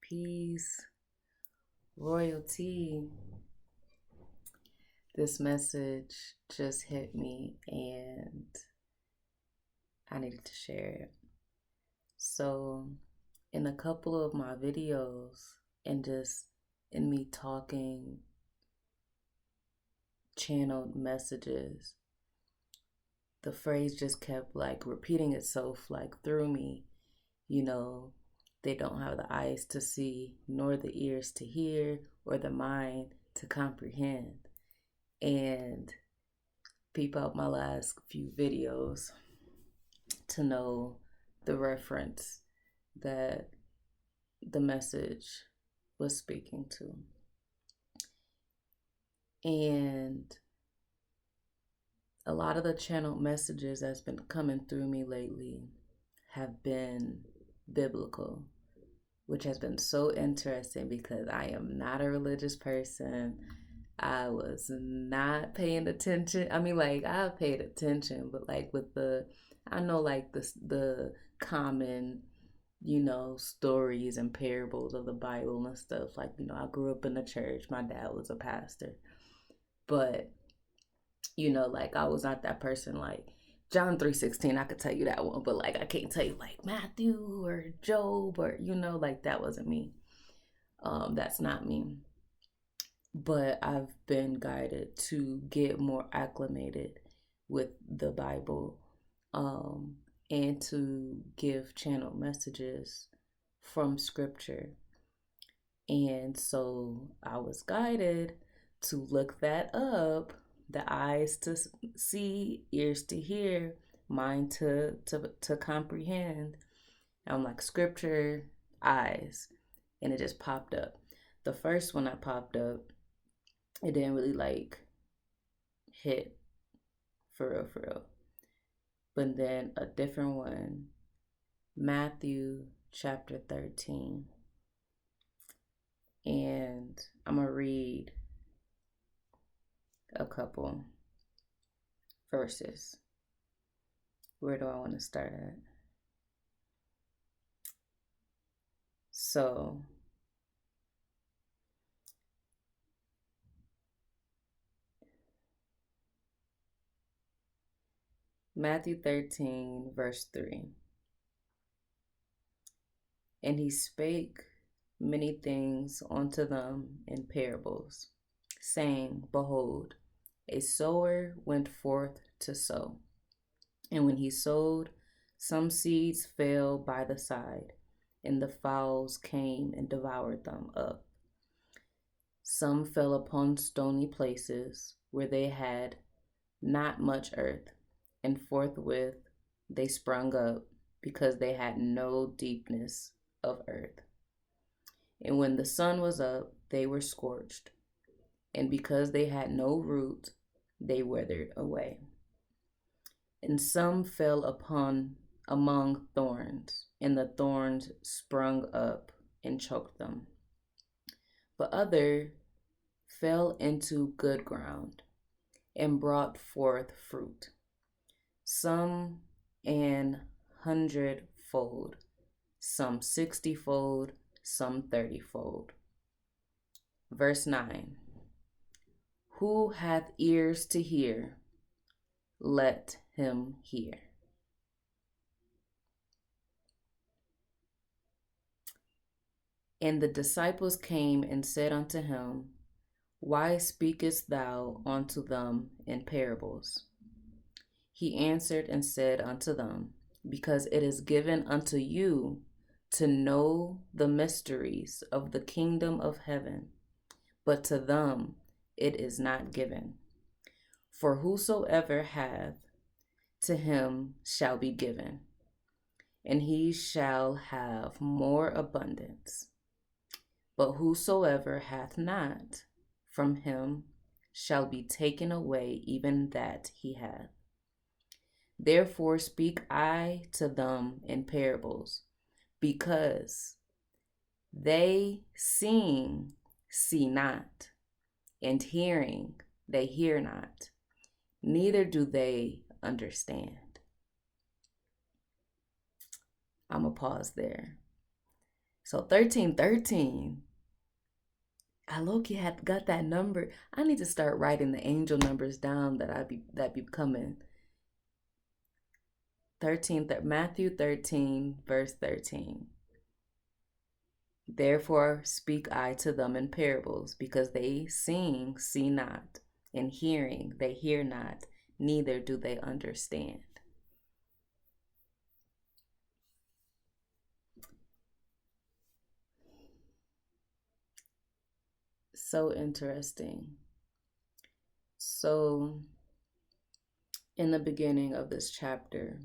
Peace, royalty. This message just hit me and I needed to share it. So, in a couple of my videos and just in me talking channeled messages, the phrase just kept repeating itself through me. They don't have the eyes to see, nor the ears to hear, or the mind to comprehend. And peep out my last few videos to know the reference that the message was speaking to. And a lot of the channeled messages that's been coming through me lately have been biblical, which has been so interesting because I am not a religious person. I was not paying attention. I paid attention, but I know the common, stories and parables of the Bible and stuff. I grew up in the church. My dad was a pastor, but I was not that person. John 3:16, I could tell you that one, but I can't tell you Matthew or Job or that wasn't me. That's not me. But I've been guided to get more acclimated with the Bible, and to give channeled messages from scripture. And so I was guided to look that up, the eyes to see, ears to hear, mind to comprehend. I'm scripture, eyes, and it just popped up. The first one that popped up, it didn't really hit for real. But then a different one, Matthew chapter 13. And I'm going to read a couple verses. Where do I want to start at? So, Matthew 13, verse 3. And he spake many things unto them in parables, saying, Behold, a sower went forth to sow. And when he sowed, some seeds fell by the side, and the fowls came and devoured them up. Some fell upon stony places, where they had not much earth, and forthwith they sprung up, because they had no deepness of earth. And when the sun was up, they were scorched, and because they had no root, they withered away. And some fell among thorns, and the thorns sprung up and choked them. But other fell into good ground, and brought forth fruit, some 100-fold, some 60-fold, some 30-fold. Verse 9. Who hath ears to hear, let him hear. And the disciples came and said unto him, Why speakest thou unto them in parables? He answered and said unto them, Because it is given unto you to know the mysteries of the kingdom of heaven, but to them it is not given. For whosoever hath, to him shall be given, and he shall have more abundance. But whosoever hath not, from him shall be taken away even that he hath. Therefore speak I to them in parables, because they seeing see not, and hearing they hear not, neither do they understand. I'm going to pause there. So 1313. I low-key had got that number. I need to start writing the angel numbers down that be coming. 13, Matthew 13, verse 13. Therefore speak I to them in parables, because they seeing see not, and hearing they hear not, neither do they understand. So interesting. So, in the beginning of this chapter,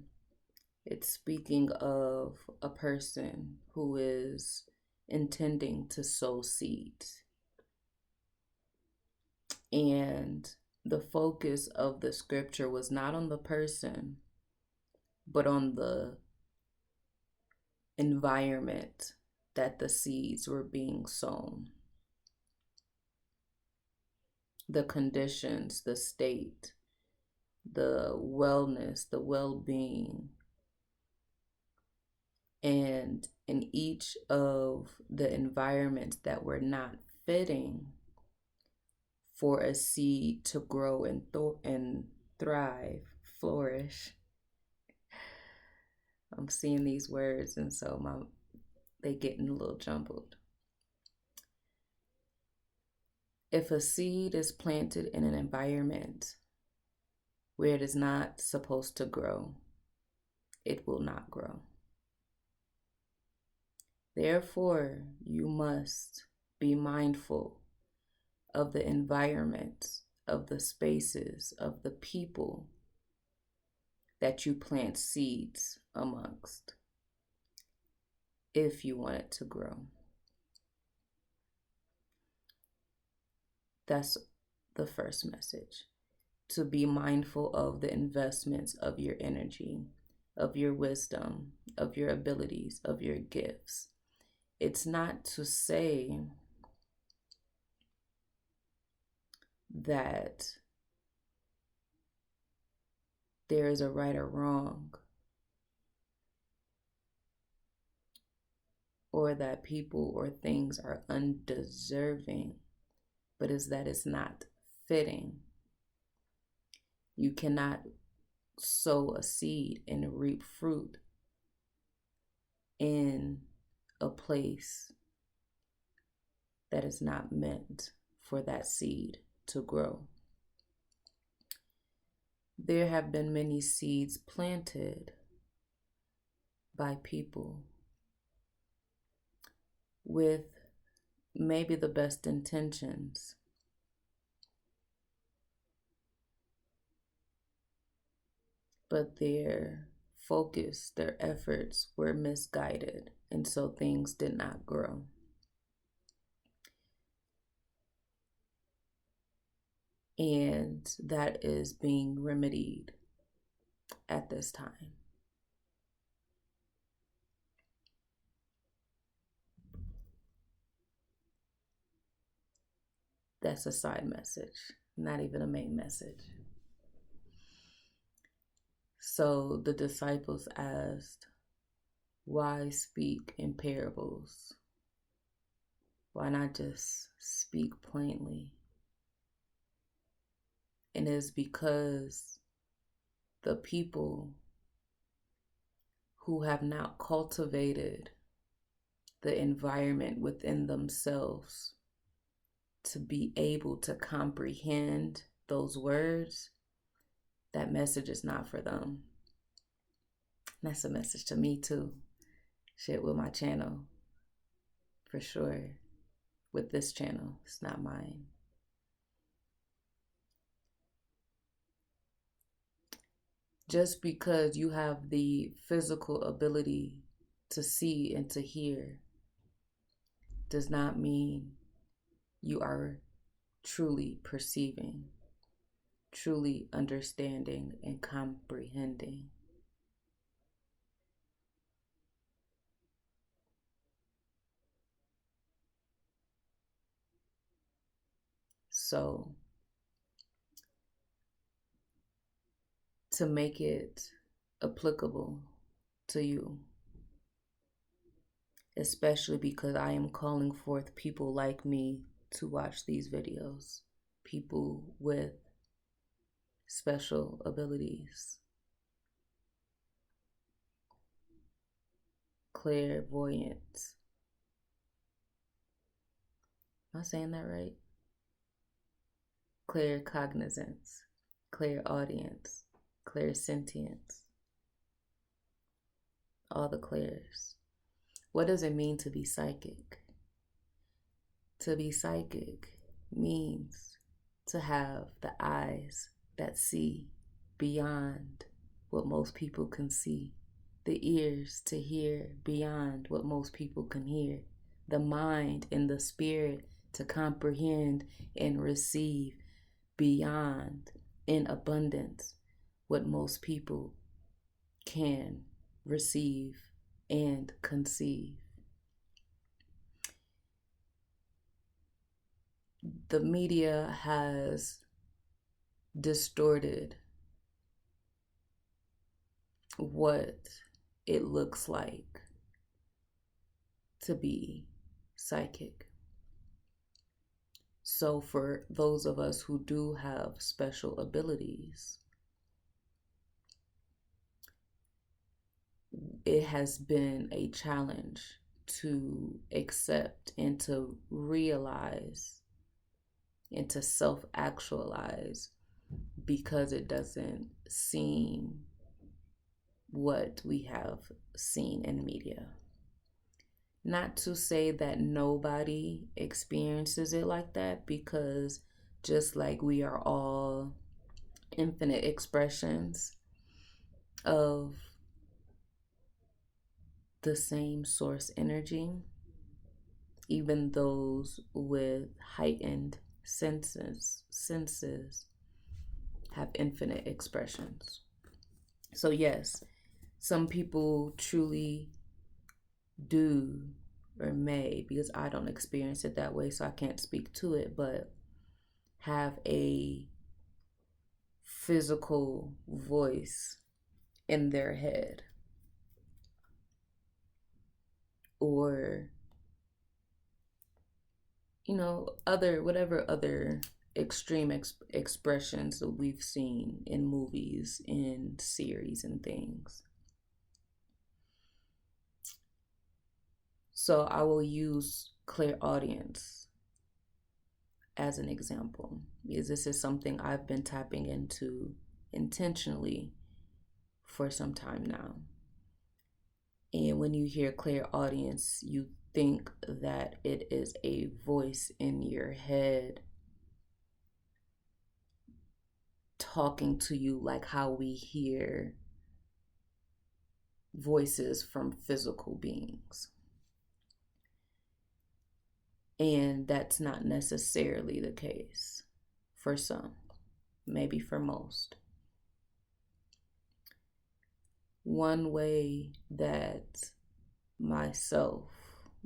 it's speaking of a person who is intending to sow seeds. And the focus of the scripture was not on the person, but on the environment that the seeds were being sown. The conditions, the state, the wellness, the well-being. And in each of the environments that were not fitting for a seed to grow and thrive, flourish. I'm seeing these words, and so they getting a little jumbled. If a seed is planted in an environment where it is not supposed to grow, it will not grow. Therefore, you must be mindful of the environment, of the spaces, of the people that you plant seeds amongst, if you want it to grow. That's the first message. To be mindful of the investments of your energy, of your wisdom, of your abilities, of your gifts. It's not to say that there is a right or wrong, or that people or things are undeserving, but is that it's not fitting. You cannot sow a seed and reap fruit in a place that is not meant for that seed to grow. There have been many seeds planted by people with maybe the best intentions, but their focus, their efforts were misguided, and so things did not grow. And that is being remedied at this time. That's a side message, not even a main message. So the disciples asked, why speak in parables? Why not just speak plainly? And it is because the people who have not cultivated the environment within themselves to be able to comprehend those words, that message is not for them. That's a message to me too. Shit, with my channel, for sure. With this channel, it's not mine. Just because you have the physical ability to see and to hear does not mean you are truly perceiving, truly understanding and comprehending. So, to make it applicable to you, especially because I am calling forth people like me to watch these videos, people with special abilities, clairvoyance. Am I saying that right? Claircognizance, clairaudience, clairsentience, all the clairs. What does it mean to be psychic? To be psychic means to have the eyes that see beyond what most people can see, the ears to hear beyond what most people can hear, the mind and the spirit to comprehend and receive beyond, in abundance, what most people can receive and conceive. The media has distorted what it looks like to be psychic. So for those of us who do have special abilities, it has been a challenge to accept and to realize and to self-actualize, because it doesn't seem what we have seen in media. Not to say that nobody experiences it like that, because just like we are all infinite expressions of the same source energy, even those with heightened senses have infinite expressions. So yes, some people truly do, or may, because I don't experience it that way, so I can't speak to it, but have a physical voice in their head, or whatever other extreme expressions that we've seen in movies, in series and things. So I will use clairaudience as an example, because this is something I've been tapping into intentionally for some time now. And when you hear clairaudience, you think that it is a voice in your head talking to you, like how we hear voices from physical beings. And that's not necessarily the case for some, maybe for most. One way that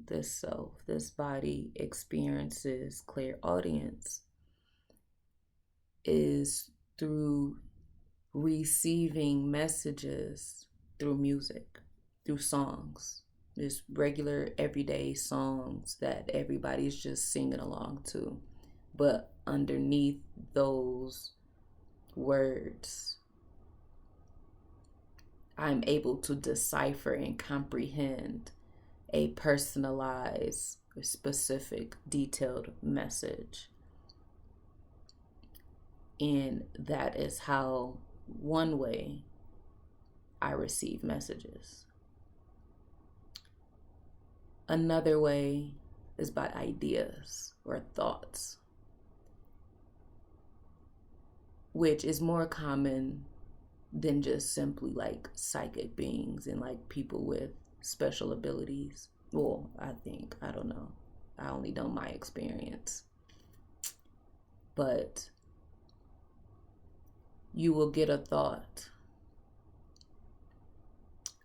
this body experiences clairaudience is through receiving messages through music, through songs, just regular everyday songs that everybody's just singing along to. But underneath those words, I'm able to decipher and comprehend a personalized, specific, detailed message. And that is how, one way, I receive messages. Another way is by ideas or thoughts, which is more common than just simply like psychic beings and like people with special abilities. Well, I don't know. I only know my experience. But you will get a thought,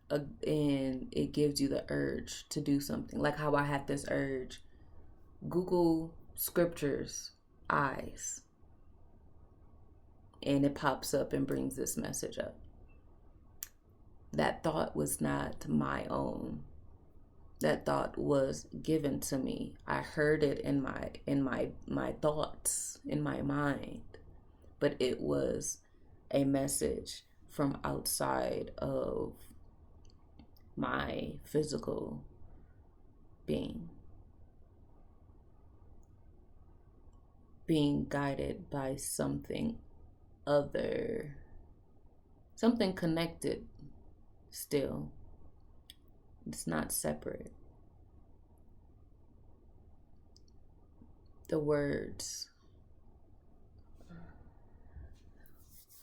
and it gives you the urge to do something. Like how I had this urge. Google scriptures, eyes, and it pops up and brings this message up. That thought was not my own. that thought was given to me. I heard it in my thoughts, in my mind, but it was a message from outside of my physical being, being guided by something other, something connected still. It's not separate. The words,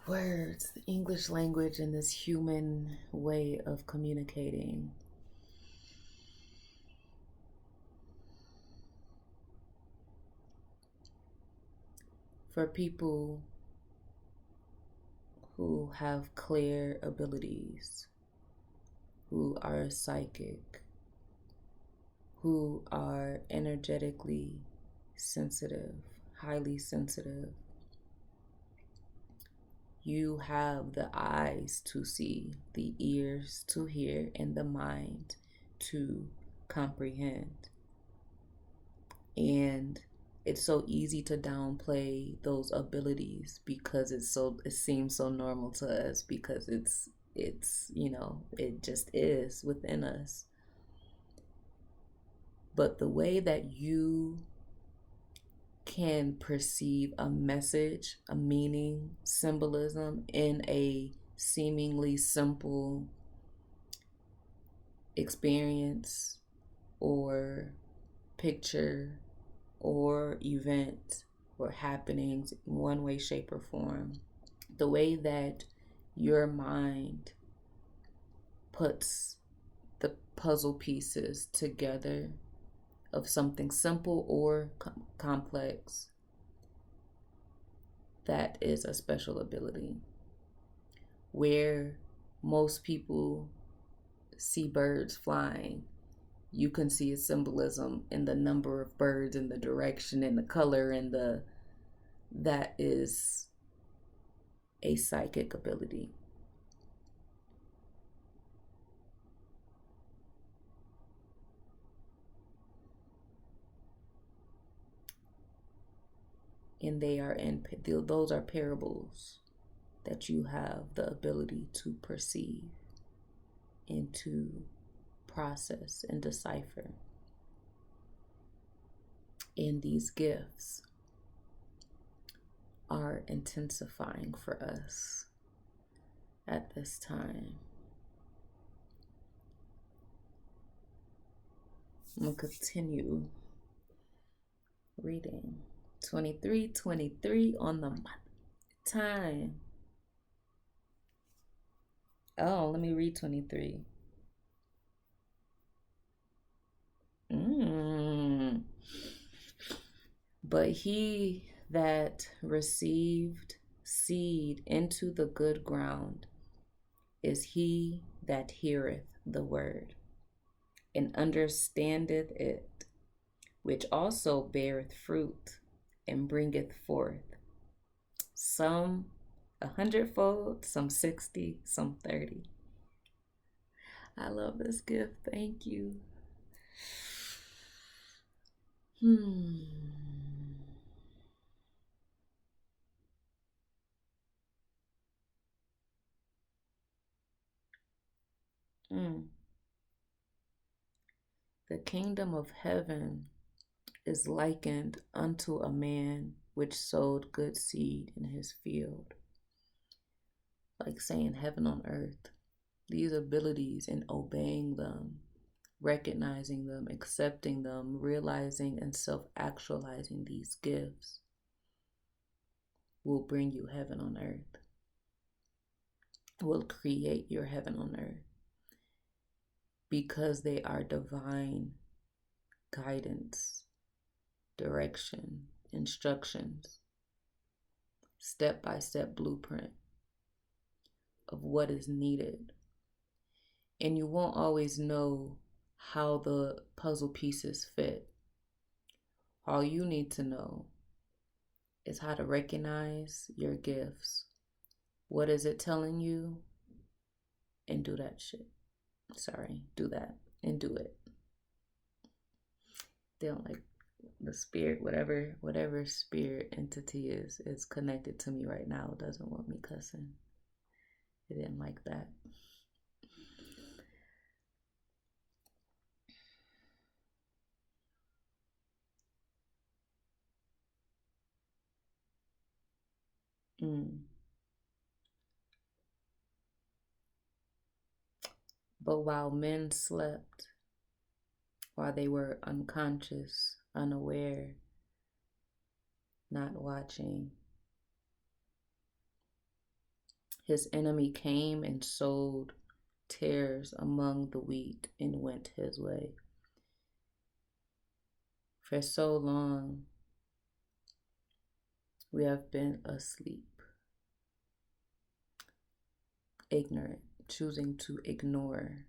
the English language, and this human way of communicating. For people who have clear abilities, who are psychic, who are energetically sensitive, highly sensitive, you have the eyes to see, the ears to hear, and the mind to comprehend. And it's so easy to downplay those abilities because it seems so normal to us, because it's it just is within us. But the way that you can perceive a message, a meaning, symbolism in a seemingly simple experience or picture or event or happenings in one way, shape, or form, the way that your mind puts the puzzle pieces together of something simple or complex, that is a special ability. Where most people see birds flying, you can see a symbolism in the number of birds and the direction and the color and that is a psychic ability. And those are parables that you have the ability to perceive and to process and decipher. And these gifts are intensifying for us at this time. I'm going to continue reading. 23 on the time. Oh, let me read 23. But he that received seed into the good ground is he that heareth the word, and understandeth it, which also beareth fruit, and bringeth forth some 100-fold, some 60, some 30. I love this gift. Thank you. The kingdom of heaven is likened unto a man which sowed good seed in his field. Like saying heaven on earth. These abilities and obeying them, recognizing them, accepting them, realizing and self-actualizing these gifts will bring you heaven on earth. Will create your heaven on earth. Because they are divine guidance, direction, instructions, step-by-step blueprint of what is needed. And you won't always know how the puzzle pieces fit. All you need to know is how to recognize your gifts. What is it telling you? And do that shit. Do that and do it. They don't like the spirit, whatever spirit entity is connected to me right now doesn't want me cussing. It didn't like that. Mm. But while men slept, while they were unconscious, unaware, not watching, his enemy came and sowed tares among the wheat and went his way. For so long, we have been asleep, ignorant, choosing to ignore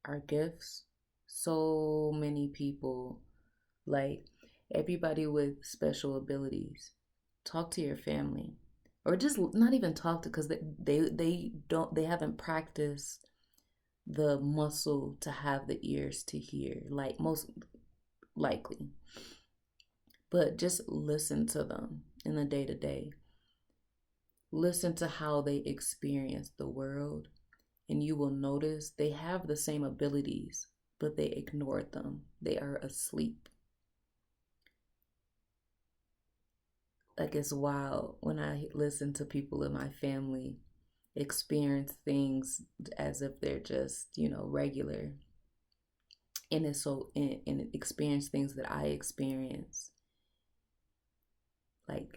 our gifts. So many people, like everybody with special abilities, talk to your family, or just not even talk to, because they haven't practiced the muscle to have the ears to hear, like most likely. But just listen to them in the day to day. Listen to how they experience the world, and you will notice they have the same abilities, but they ignored them. They are asleep. Like, it's wild when I listen to people in my family experience things as if they're just, regular. And it's so, and experience things that I experience. Like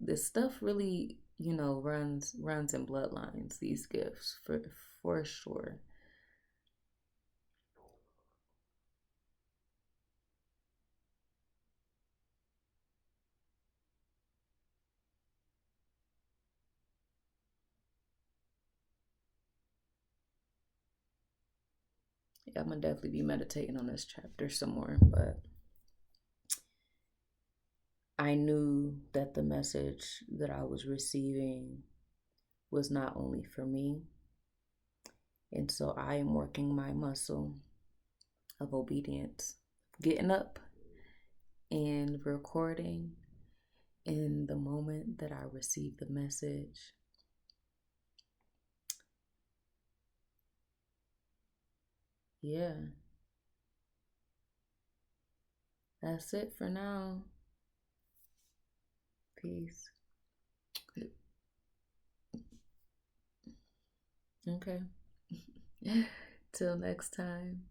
this stuff really, runs in bloodlines, these gifts, for sure. Yeah, I'm gonna definitely be meditating on this chapter some more, but I knew that the message that I was receiving was not only for me. And so I am working my muscle of obedience, getting up and recording in the moment that I receive the message. Yeah, that's it for now. Peace. Okay. Till next time.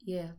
Yeah.